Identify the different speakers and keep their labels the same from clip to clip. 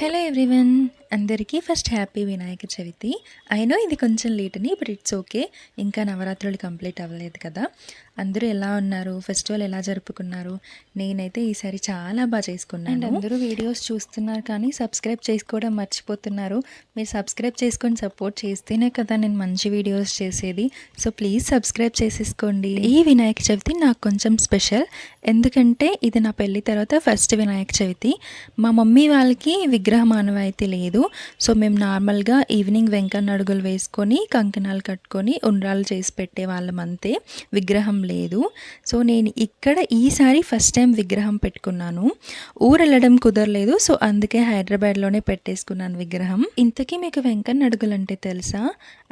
Speaker 1: Hello everyone, అందరికీ first happy Vinayaka Chavithi. అయినో ఇది కొంచెం లేట్ అని, బట్ ఇట్స్ ఓకే. ఇంకా నవరాత్రులు కంప్లీట్ అవ్వలేదు కదా. అందరూ ఎలా ఉన్నారు, ఫెస్టివల్ ఎలా జరుపుకున్నారు? నేనైతే ఈసారి చాలా బాగా చేసుకున్నాను. అండ్ అందరూ వీడియోస్ చూస్తున్నారు కానీ సబ్స్క్రైబ్ చేసుకోవడం మర్చిపోతున్నారు. మీరు సబ్స్క్రైబ్ చేసుకొని సపోర్ట్ చేస్తేనే కదా నేను మంచి వీడియోస్ చేసేది. సో ప్లీజ్ సబ్స్క్రైబ్ చేసేసుకోండి. ఈ వినాయక చవితి నాకు కొంచెం స్పెషల్, ఎందుకంటే ఇది నా పెళ్ళి తర్వాత ఫస్ట్ వినాయక చవితి. మా మమ్మీ వాళ్ళకి విగ్రహం ఆనవాయితీ లేదు. సో మేము నార్మల్గా ఈవినింగ్ వెంకన్న అడుగులు వేసుకొని కంకణాలు కట్టుకొని ఉండ్రాలు చేసి పెట్టే వాళ్ళం అంతే, విగ్రహం లేదు. సో నేను ఇక్కడ ఈసారి ఫస్ట్ టైం విగ్రహం పెట్టుకున్నాను. ఊరు వెళ్ళడం కుదరలేదు, సో అందుకే హైదరాబాద్లోనే పెట్టేసుకున్నాను విగ్రహం. ఇంతకీ మీకు వెంకన్న అడుగులు అంటే తెలుసా?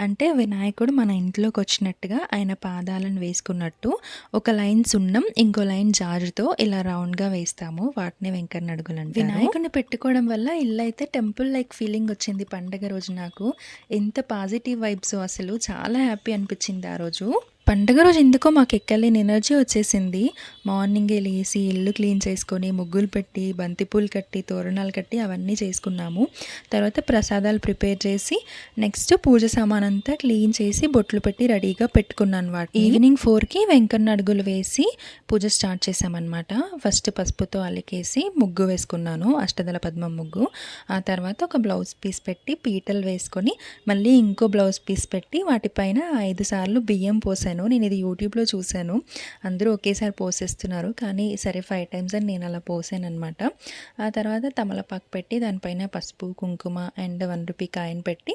Speaker 1: అంటే వినాయకుడు మన ఇంట్లోకి వచ్చినట్టుగా ఆయన పాదాలను వేసుకున్నట్టు ఒక లైన్ సున్నం, ఇంకో లైన్ జారుతో ఇలా రౌండ్గా వేస్తాము. వాటిని వెంకన్న అడుగులు అంటే. వినాయకుడిని పెట్టుకోవడం వల్ల ఇల్లు అయితే టెంపుల్ లైక్ ఫీలింగ్ వచ్చింది పండగ రోజు. నాకు ఎంత పాజిటివ్ వైబ్స్, అసలు చాలా హ్యాపీ అనిపించింది ఆ రోజు. పండుగ రోజు ఎందుకో మాకు ఎక్కలేని ఎనర్జీ వచ్చేసింది. మార్నింగే లేసి ఇల్లు క్లీన్ చేసుకొని ముగ్గులు పెట్టి బంతిపూలు కట్టి తోరణాలు కట్టి అవన్నీ చేసుకున్నాము. తర్వాత ప్రసాదాలు ప్రిపేర్ చేసి నెక్స్ట్ పూజ సామాన్ అంతా క్లీన్ చేసి బొట్లు పెట్టి రెడీగా పెట్టుకున్నాను. ఈవినింగ్ 4కి వెంకన్న అడుగులు వేసి పూజ స్టార్ట్ చేసామన్నమాట. ఫస్ట్ పసుపుతో అలికేసి ముగ్గు వేసుకున్నాను, అష్టదళ పద్మం ముగ్గు. ఆ తర్వాత ఒక బ్లౌజ్ పీస్ పెట్టి పీటలు వేసుకొని మళ్ళీ ఇంకో బ్లౌజ్ పీస్ పెట్టి వాటిపైన 5 సార్లు బియ్యం పోసాను. నేను ఇది యూట్యూబ్లో చూశాను, అందరూ ఒకేసారి పోసేస్తున్నారు కానీ సరే 5 టైమ్స్ అని నేను అలా పోసాను అనమాట. ఆ తర్వాత తమలపాకు పెట్టి దానిపైన పసుపు కుంకుమ అండ్ 1 రూపీ కాయిన్ పెట్టి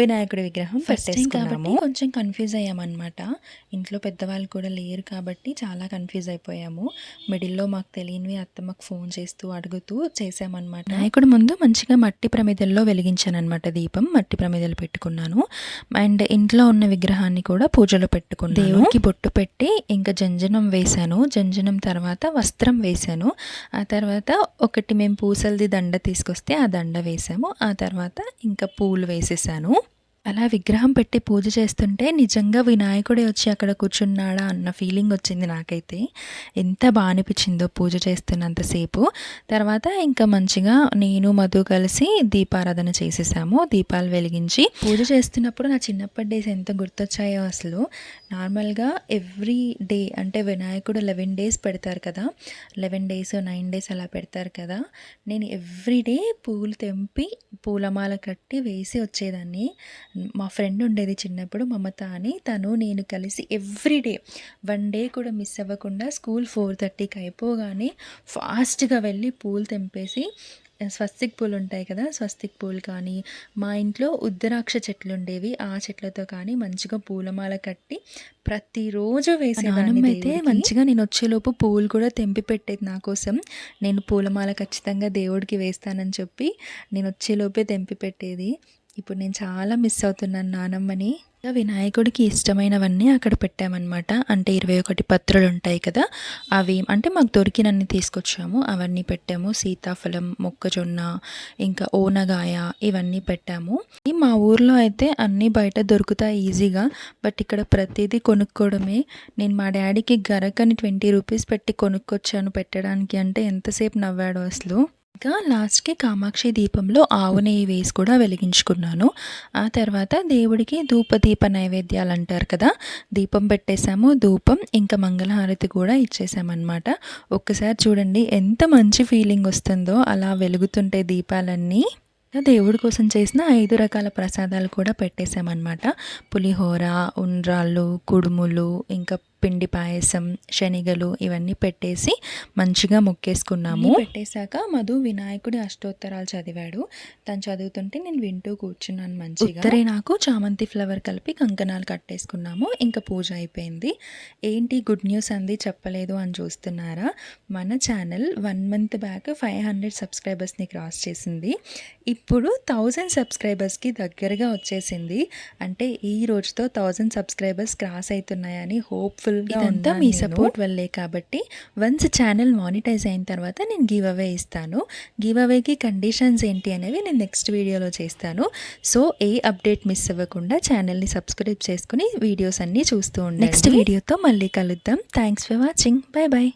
Speaker 1: వినాయకుడి విగ్రహం పెట్టేసుకున్నాము. కొంచెం కన్ఫ్యూజ్ అయ్యామన్నమాట, ఇంట్లో పెద్దవాళ్ళు కూడా లేరు కాబట్టి చాలా కన్ఫ్యూజ్ అయిపోయాము. మిడిల్లో మాకు తెలియనివి అత్తమ్మకు ఫోన్ చేస్తూ అడుగుతూ చేసామన్నమాట. వినాయకుడి ముందు మంచిగా మట్టి ప్రమిదల్లో వెలిగించాను అనమాట దీపం, మట్టి ప్రమిదలు పెట్టుకున్నాను. అండ్ ఇంట్లో ఉన్న విగ్రహాన్ని కూడా పూజలో పెట్టుకున్నాను. దేవుడికి బొట్టు పెట్టి ఇంకా జంజనం వేశాను. జంజనం తర్వాత వస్త్రం వేశాను. ఆ తర్వాత ఒకటి మేము పూసలది దండ తీసుకొస్తే ఆ దండ వేసాము. ఆ తర్వాత ఇంకా పూలు వేసేసాను. అలా విగ్రహం పెట్టి పూజ చేస్తుంటే నిజంగా వినాయకుడే వచ్చి అక్కడ కూర్చున్నాడా అన్న ఫీలింగ్ వచ్చింది నాకైతే. ఎంత బాగా అనిపించిందో పూజ చేస్తున్నంతసేపు. తర్వాత ఇంకా మంచిగా నేను మధు కలిసి దీపారాధన చేసేసాము. దీపాలు వెలిగించి పూజ చేస్తున్నప్పుడు నా చిన్నప్పటి డేస్ ఎంత గుర్తొచ్చాయో అసలు. నార్మల్గా ఎవ్రీ డే అంటే వినాయకుడు 11 డేస్ పెడతారు కదా, 11 డేస్ 9 డేస్ అలా పెడతారు కదా. నేను ఎవ్రీ డే పూలు తెంపి పూలమాల కట్టి వేసి వచ్చేదాన్ని. మా ఫ్రెండ్ ఉండేది చిన్నప్పుడు మమత అని, తను నేను కలిసి ఎవ్రీడే 1 డే కూడా మిస్ అవ్వకుండా స్కూల్ 4:30కి అయిపోగానే ఫాస్ట్గా వెళ్ళి పూలు తెంపేసి, స్వస్తిక్ పూలు ఉంటాయి కదా, స్వస్తిక్ పూలు కానీ మా ఇంట్లో ఉద్దరాక్ష చెట్లు ఉండేవి, ఆ చెట్లతో కానీ మంచిగా పూలమాల కట్టి ప్రతిరోజు వేసేదాన్ని. అయితే మంచిగా నేను వచ్చేలోపు పూలు కూడా తెంపి పెట్టేది నా కోసం. నేను పూలమాల ఖచ్చితంగా దేవుడికి వేస్తానని చెప్పి నేను వచ్చేలోపే తెంపి పెట్టేది. ఇప్పుడు నేను చాలా మిస్ అవుతున్నాను నానమ్మని. వినాయకుడికి ఇష్టమైనవన్నీ అక్కడ పెట్టామన్నమాట. అంటే 21 పత్రులు ఉంటాయి కదా, అవి అంటే మాకు దొరికినన్ని తీసుకొచ్చాము, అవన్నీ పెట్టాము. సీతాఫలం, మొక్కజొన్న, ఇంకా ఓనగాయ ఇవన్నీ పెట్టాము. మా ఊర్లో అయితే అన్నీ బయట దొరుకుతాయి ఈజీగా, బట్ ఇక్కడ ప్రతిదీ కొనుక్కోవడమే. నేను మా డాడీకి గరకని 20 రూపీస్ పెట్టి కొనుక్కొచ్చాను పెట్టడానికి, అంటే ఎంతసేపు నవ్వాడో అసలు. ఇంకా లాస్ట్కి కామాక్షి దీపంలో ఆవు నెయ్యి వేసి కూడా వెలిగించుకున్నాను. ఆ తర్వాత దేవుడికి ధూపదీప నైవేద్యాలు అంటారు కదా, దీపం పెట్టేశాము, ధూపం ఇంకా మంగళహారతి కూడా ఇచ్చేసామన్నమాట. ఒక్కసారి చూడండి ఎంత మంచి ఫీలింగ్ వస్తుందో అలా వెలుగుతుంటే దీపాలన్నీ. దేవుడి కోసం చేసిన 5 రకాల ప్రసాదాలు కూడా పెట్టేశామన్నమాట. పులిహోర, ఉండ్రాళ్ళు, కుడుములు, ఇంకా పిండి పాయసం, శనిగలు ఇవన్నీ పెట్టేసి మంచిగా మొక్కేసుకున్నాము. పెట్టేశాక మధు వినాయకుడి అష్టోత్తరాలు చదివాడు. తను చదువుతుంటే నేను వింటూ కూర్చున్నాను మంచిగా. సరే, నాకు చామంతి ఫ్లవర్ కలిపి కంకణాలు కట్టేసుకున్నాము. ఇంకా పూజ అయిపోయింది. ఏంటి గుడ్ న్యూస్ అంది చెప్పలేదు అని చూస్తున్నారా? మన ఛానల్ 1 మంత్ బ్యాక్ 500 సబ్స్క్రైబర్స్ని క్రాస్ చేసింది. ఇప్పుడు 1000 సబ్స్క్రైబర్స్కి దగ్గరగా వచ్చేసింది. అంటే ఈ రోజుతో 1000 సబ్స్క్రైబర్స్ క్రాస్ అవుతున్నాయని హోప్ఫుల్. ఇదంతా మీ సపోర్ట్ వల్లే కాబట్టి వన్స్ ఛానల్ మానిటైజ్ అయిన తర్వాత నేను గివ్ అవే ఇస్తాను. గివ్ అవేకి కండిషన్స్ ఏంటి అనేవి నేను నెక్స్ట్ వీడియోలో చేస్తాను. సో ఏ అప్డేట్ మిస్ అవ్వకుండా ఛానల్ని సబ్స్క్రైబ్ చేసుకుని వీడియోస్ అన్నీ చూస్తూ ఉండండి. నెక్స్ట్ వీడియోతో మళ్ళీ కలుద్దాం. Thanks for watching. Bye bye.